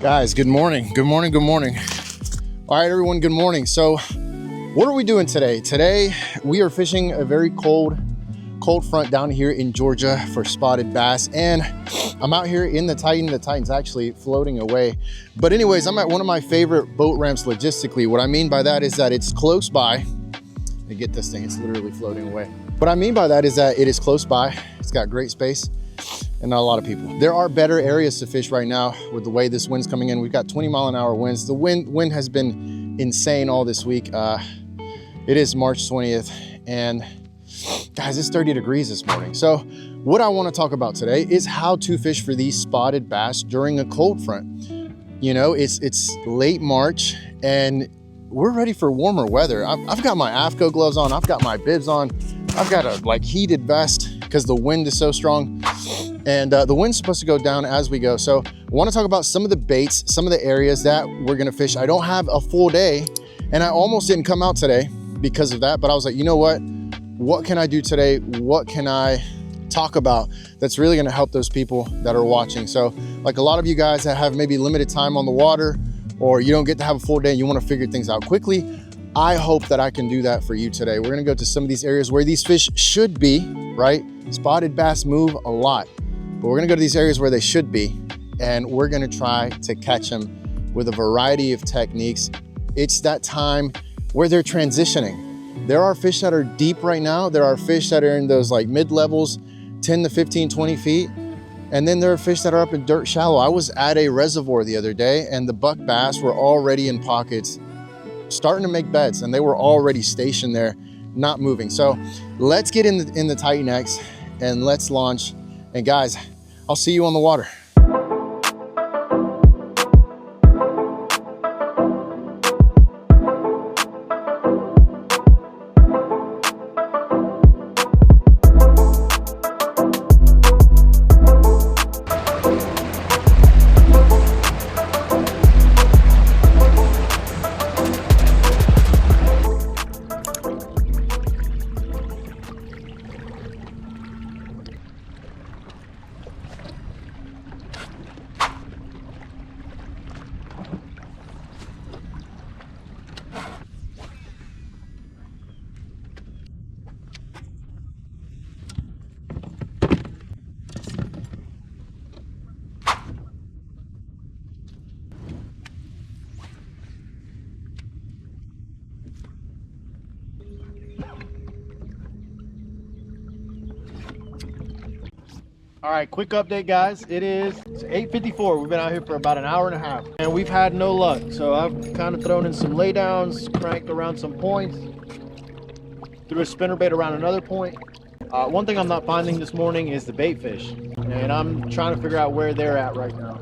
Guys, good morning. Good morning. Good morning. All right, everyone, good morning. So what are we doing today? Today, we are fishing a very cold front down here in Georgia for spotted bass. And I'm out here in the Titan. The Titan's actually floating away. But anyways, I'm at one of my favorite boat ramps logistically. What I mean by that is that it's close by. And get this thing, it's literally floating away. What I mean by that is that it is close by. It's got great space and not a lot of people. There are better areas to fish right now with the way this wind's coming in. We've got 20-mile-an-hour winds. The wind has been insane all this week. It is March 20th, and guys, it's 30 degrees this morning. So what I want to talk about today is how to fish for these spotted bass during a cold front. You know, it's late March and we're ready for warmer weather. I've got my AFCO gloves on. I've got my bibs on. I've got a heated vest because the wind is so strong. And the wind's supposed to go down as we go. So I want to talk about some of the baits, some of the areas that we're going to fish. I don't have a full day, and I almost didn't come out today because of that. But I was like, you know what can I do today? What can I talk about that's really going to help those people that are watching? So like a lot of you guys that have maybe limited time on the water, or you don't get to have a full day and you want to figure things out quickly, I hope that I can do that for you today. We're going to go to some of these areas where these fish should be, right? Spotted bass move a lot. But we're gonna go to these areas where they should be, and we're gonna try to catch them with a variety of techniques. It's that time where they're transitioning. There are fish that are deep right now. There are fish that are in those like mid-levels, 10 to 15, 20 feet. And then there are fish that are up in dirt shallow. I was at a reservoir the other day and the buck bass were already in pockets, starting to make beds, and they were already stationed there, not moving. So let's get in the Titan X and let's launch. And guys, I'll see you on the water. All right, quick update, guys. It's 8:54. We've been out here for about an hour and a half, and we've had no luck. So I've kind of thrown in some laydowns, cranked around some points, threw a spinnerbait around another point. One thing I'm not finding this morning is the bait fish, and I'm trying to figure out where they're at right now.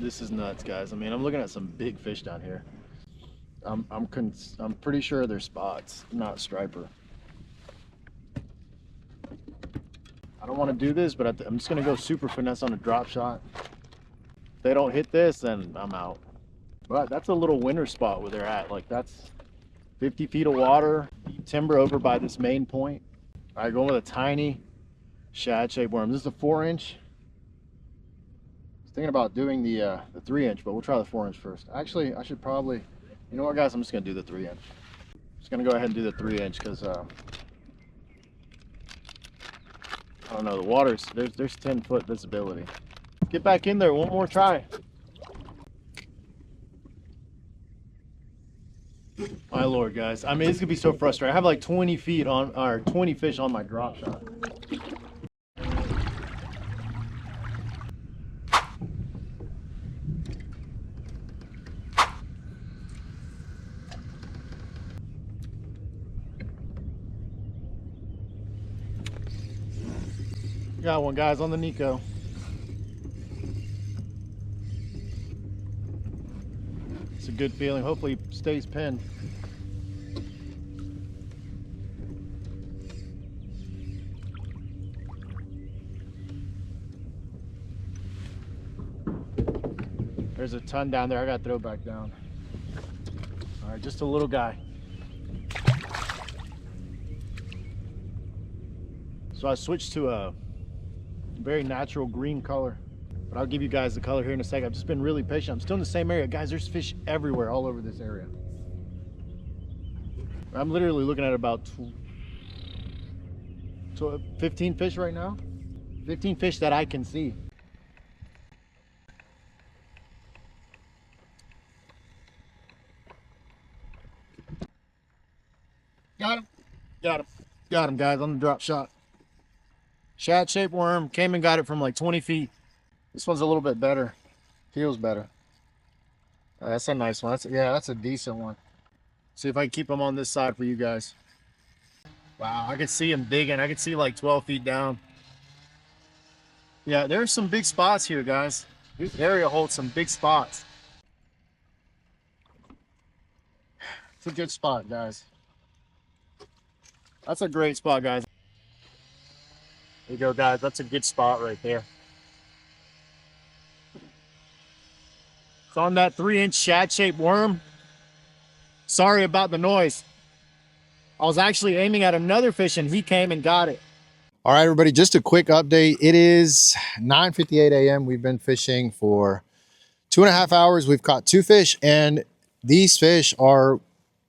This is nuts, guys. I mean, I'm looking at some big fish down here. I'm pretty sure they're spots, not striper. I don't want to do this, but I'm just gonna go super finesse on a drop shot. If they don't hit this, then I'm out. But that's a little winter spot where they're at. Like, that's 50 feet of water, deep timber over by this main point. All right, going with a tiny shad shaped worm. This is a 4-inch. Thinking about doing the 3-inch, but we'll try the 4-inch first. Actually, I should probably, you know what, guys, I'm just gonna do the 3-inch. Just gonna go ahead and do the 3-inch because I don't know, the water's there's 10-foot visibility. Get back in there, one more try. My lord, guys, I mean, it's gonna be so frustrating. I have like 20 feet on, or 20 fish on my drop shot. Got one, guys, on the Nico. It's a good feeling. Hopefully he stays pinned. There's a ton down there. I got to throw back down. All right, just a little guy. So I switched to a very natural green color, but I'll give you guys the color here in a second. I've just been really patient. I'm still in the same area. Guys, there's fish everywhere, all over this area. I'm literally looking at about 15 fish right now. 15 fish that I can see. Got him. Got him. Got him, guys, on the drop shot. Shad-shaped worm. Came and got it from like 20 feet. This one's a little bit better. Feels better. That's a nice one. That's a decent one. See if I can keep him on this side for you guys. Wow, I can see him digging. I can see like 12 feet down. Yeah, there's some big spots here, guys. This area holds some big spots. It's a good spot, guys. That's a great spot, guys. There you go, guys. That's a good spot right there. It's on that 3-inch shad-shaped worm. Sorry about the noise. I was actually aiming at another fish and he came and got it. All right, everybody, just a quick update. It is 9:58 a.m. We've been fishing for 2.5 hours. We've caught 2 fish, and these fish are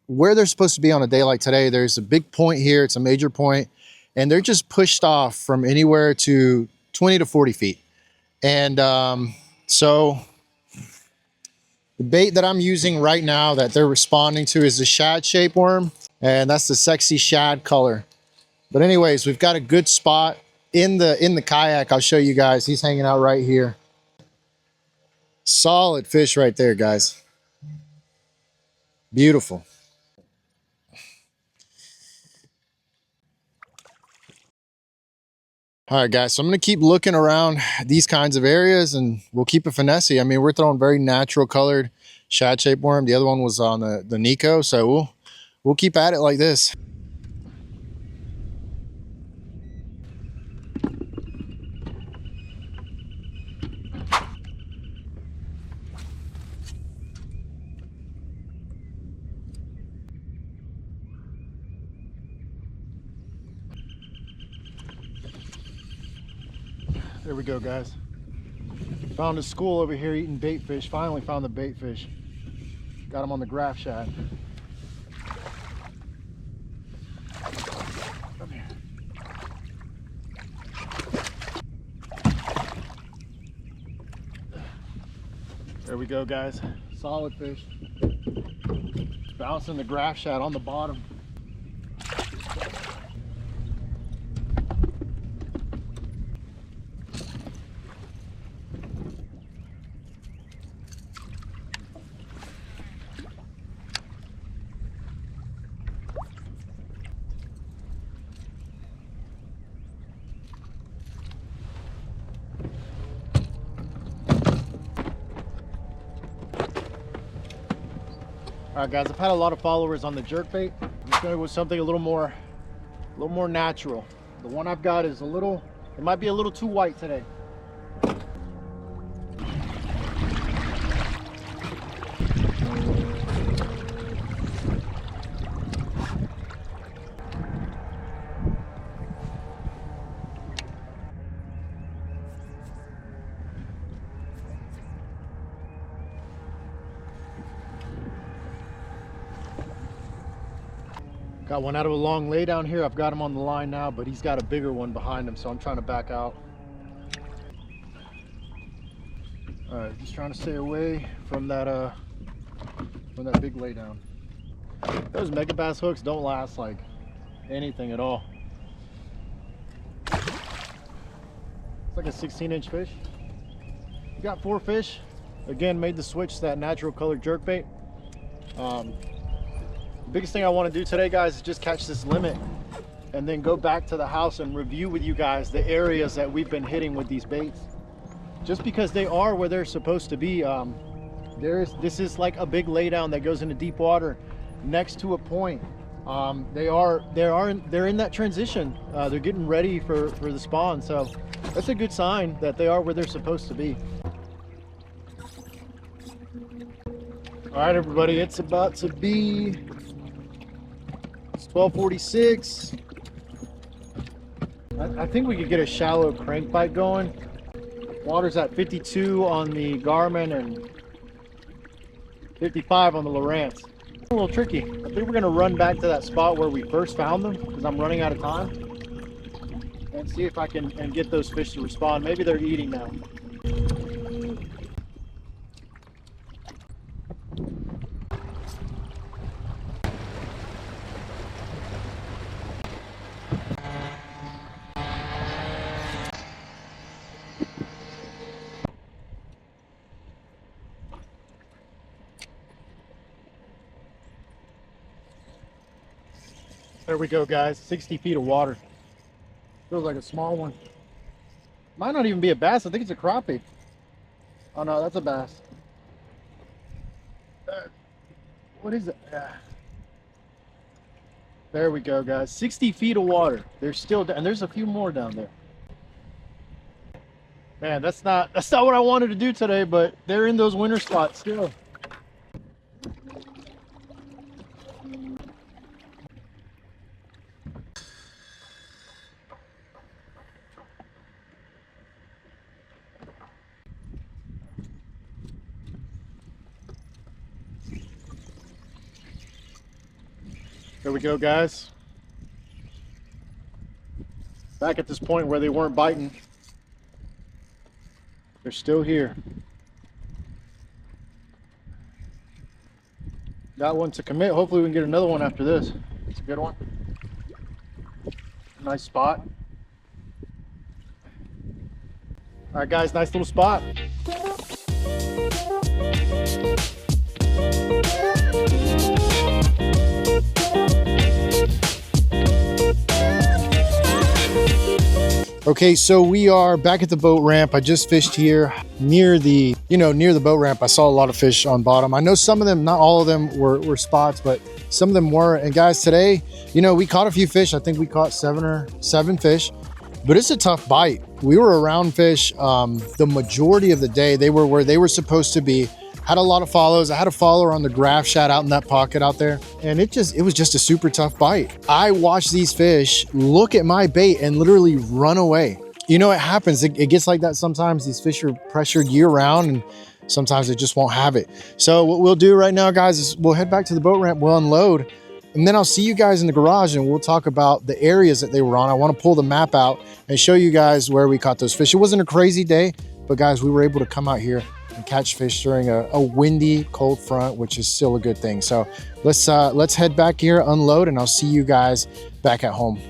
where they're supposed to be on a day like today. There's a big point here. It's a major point, and they're just pushed off from anywhere to 20 to 40 feet. And so the bait that I'm using right now that they're responding to is the shad-shaped worm, and that's the sexy shad color. But anyways, we've got a good spot in the kayak. I'll show you guys. He's hanging out right here. Solid fish right there, guys. Beautiful. All right, guys, so I'm going to keep looking around these kinds of areas, and we'll keep it finessey. I mean, we're throwing very natural colored shad-shaped worm. The other one was on the Nico, so we'll keep at it like this. There we go, guys. Found a school over here eating bait fish. Finally found the bait fish. Got him on the graph shad. Come here. There we go, guys. Solid fish. Bouncing the graph shad on the bottom. All right, guys, I've had a lot of followers on the jerkbait. I'm just going with something a little more natural. The one I've got is it might be a little too white today. Got one out of a long lay down here. I've got him on the line now, but he's got a bigger one behind him, so I'm trying to back out. All right, just trying to stay away from that big lay down. Those mega bass hooks don't last like anything at all. It's like a 16-inch fish. We got 4 fish. Again, made the switch to that natural colored jerkbait. The biggest thing I want to do today, guys, is just catch this limit and then go back to the house and review with you guys the areas that we've been hitting with these baits. Just because they are where they're supposed to be. This is like a big laydown that goes into deep water next to a point. They're in that transition. They're getting ready for the spawn, so that's a good sign that they are where they're supposed to be. All right, everybody, it's about to be, it's 12:46. I think we could get a shallow crankbait going. Water's at 52 on the Garmin and 55 on the Lowrance. A little tricky. I think we're gonna run back to that spot where we first found them because I'm running out of time, and see if I can get those fish to respond. Maybe they're eating now. There we go, guys. 60 feet of water. Feels like a small one. Might not even be a bass. I think it's a crappie. Oh no, that's a bass. What is it? There we go, guys. 60 feet of water. There's still, and there's a few more down there. Man, that's not what I wanted to do today, but they're in those winter spots still. There we go, guys. Back at this point where they weren't biting. They're still here. Got one to commit. Hopefully we can get another one after this. It's a good one. Nice spot. All right, guys, nice little spot. Okay, so we are back at the boat ramp. I just fished here near the boat ramp. I saw a lot of fish on bottom. I know some of them, not all of them were spots, but some of them were. And guys, today, we caught a few fish. I think we caught seven fish, but it's a tough bite. We were around fish the majority of the day. They were where they were supposed to be. Had a lot of follows. I had a follower on the graph shad out in that pocket out there, and it was just a super tough bite. I watched these fish look at my bait and literally run away. It happens. It gets like that sometimes. These fish are pressured year round, and sometimes they just won't have it. So what we'll do right now, guys, is we'll head back to the boat ramp, we'll unload, and then I'll see you guys in the garage and we'll talk about the areas that they were on. I want to pull the map out and show you guys where we caught those fish. It wasn't a crazy day, but guys, we were able to come out here and catch fish during a windy, cold front, which is still a good thing. So let's head back here, unload, and I'll see you guys back at home.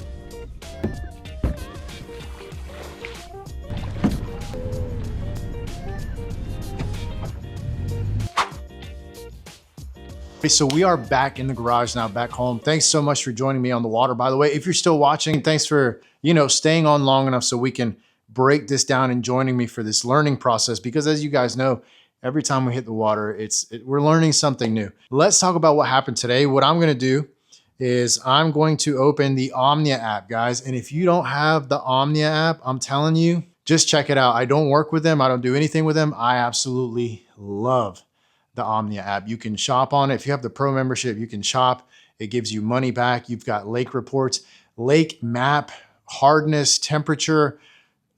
Okay, so we are back in the garage now, back home. Thanks so much for joining me on the water. By the way, if you're still watching, thanks for, staying on long enough so we can break this down and joining me for this learning process, because as you guys know, every time we hit the water, we're learning something new. Let's talk about what happened today. What I'm going to do is I'm going to open the Omnia app, guys. And if you don't have the Omnia app, I'm telling you, just check it out. I don't work with them. I don't do anything with them. I absolutely love the Omnia app. You can shop on it. If you have the pro membership, you can shop. It gives you money back. You've got lake reports, lake map, hardness, temperature,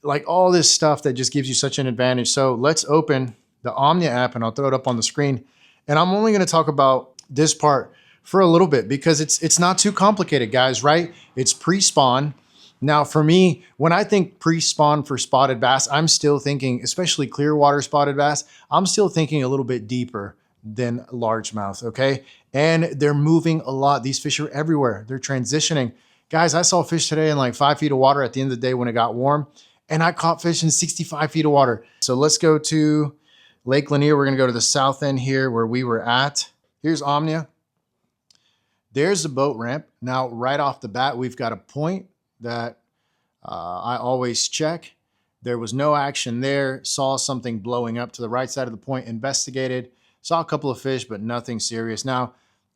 like all this stuff that just gives you such an advantage. So let's open the Omnia app and I'll throw it up on the screen. And I'm only going to talk about this part for a little bit because it's not too complicated, guys, right? It's pre-spawn. Now for me, when I think pre-spawn for spotted bass, I'm still thinking, especially clear water spotted bass, I'm still thinking a little bit deeper than largemouth, okay? And they're moving a lot. These fish are everywhere. They're transitioning. Guys, I saw fish today in like 5 feet of water at the end of the day when it got warm, and I caught fish in 65 feet of water. So let's go to Lake Lanier. We're gonna go to the south end here where we were at. Here's Omnia. There's the boat ramp. Now, right off the bat, we've got a point that I always check. There was no action there. Saw something blowing up to the right side of the point, investigated, saw a couple of fish, but nothing serious. Now,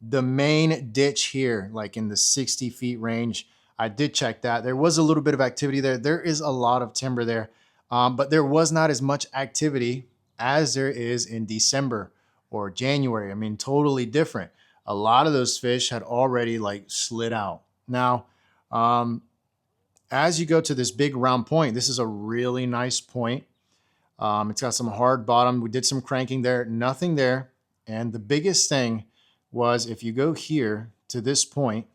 the main ditch here, like in the 60 feet range, I did check that. There was a little bit of activity there. There is a lot of timber there, but there was not as much activity as there is in December or January. I mean, totally different. A lot of those fish had already like slid out. Now, as you go to this big round point, this is a really nice point. It's got some hard bottom. We did some cranking there, nothing there. And the biggest thing was if you go here to this point,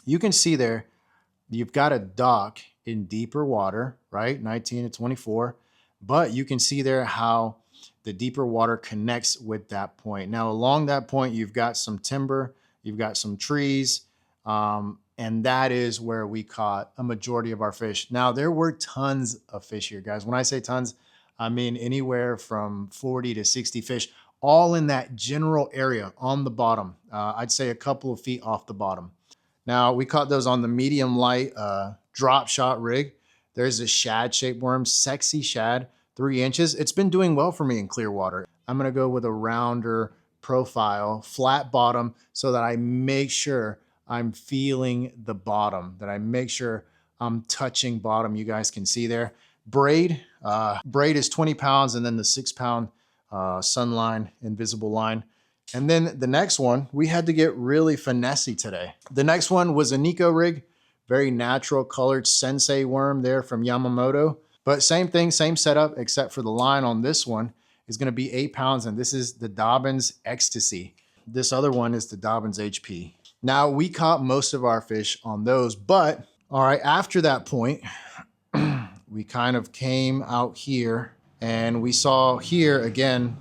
you can see there, you've got a dock in deeper water, right? 19 to 24. But you can see there how the deeper water connects with that point. Now, along that point, you've got some timber, you've got some trees, and that is where we caught a majority of our fish. Now, there were tons of fish here, guys. When I say tons, I mean anywhere from 40 to 60 fish, all in that general area on the bottom. I'd say a couple of feet off the bottom. Now, we caught those on the medium light drop shot rig. There's a shad shaped worm, sexy shad, 3 inches. It's been doing well for me in clear water. I'm gonna go with a rounder profile, flat bottom, so that I make sure I'm feeling the bottom, that I make sure I'm touching bottom. You guys can see there. Braid is 20 pounds, and then the 6-pound Sunline invisible line. And then the next one, we had to get really finessey today. The next one was a Nico rig, very natural colored sensei worm there from Yamamoto. But same thing, same setup, except for the line on this one is gonna be 8 pounds, and this is the Dobbins Ecstasy. This other one is the Dobbins HP. Now, we caught most of our fish on those, but all right, after that point, we kind of came out here and we saw here again,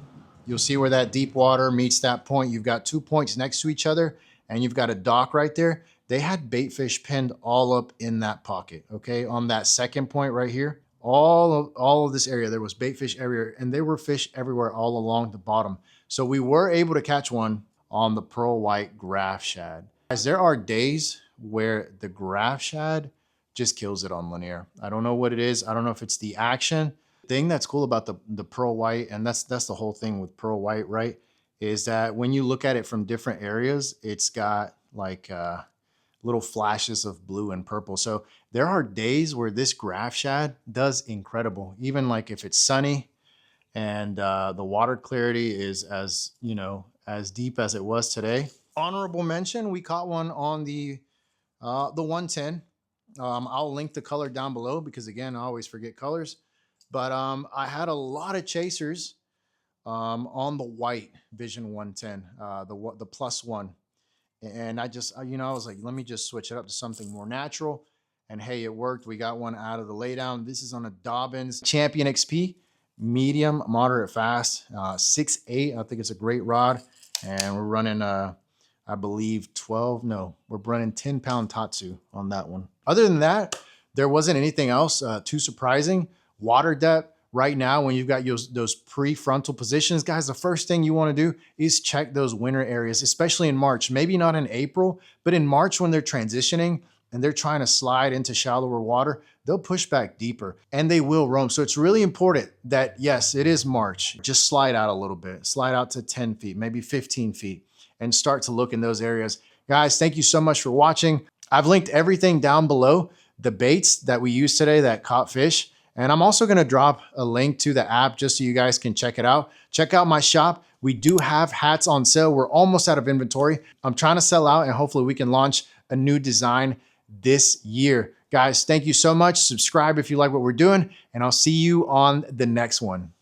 you'll see where that deep water meets that point. You've got 2 points next to each other and you've got a dock right there. They had bait fish pinned all up in that pocket, okay? On that second point right here, all of this area, there was bait fish everywhere, and there were fish everywhere all along the bottom. So we were able to catch one on the pearl white graph shad. Guys, there are days where the graph shad just kills it on Lanier. I don't know what it is. I don't know if it's the action. The thing that's cool about the pearl white, and that's the whole thing with pearl white, right? Is that when you look at it from different areas, it's got like little flashes of blue and purple. So there are days where this graph shad does incredible. Even like if it's sunny and the water clarity is as, you know, as deep as it was today. Honorable mention, we caught one on the 110. I'll link the color down below because again, I always forget colors. But I had a lot of chasers on the white Vision 110, the +1. And I just, you know, I was like, let me just switch it up to something more natural. And hey, it worked. We got one out of the laydown. This is on a Dobbins Champion XP, medium, moderate, fast, 6'8". I think it's a great rod. And we're running, I believe we're running 10-pound Tatsu on that one. Other than that, there wasn't anything else too surprising. Water depth. Right now, when you've got those prefrontal positions, guys, the first thing you want to do is check those winter areas, especially in March. Maybe not in April, but in March when they're transitioning and they're trying to slide into shallower water, they'll push back deeper and they will roam. So it's really important that, yes, it is March. Just slide out a little bit, slide out to 10 feet, maybe 15 feet, and start to look in those areas. Guys, thank you so much for watching. I've linked everything down below, the baits that we used today that caught fish. And I'm also gonna drop a link to the app just so you guys can check it out. Check out my shop. We do have hats on sale. We're almost out of inventory. I'm trying to sell out and hopefully we can launch a new design this year. Guys, thank you so much. Subscribe if you like what we're doing and I'll see you on the next one.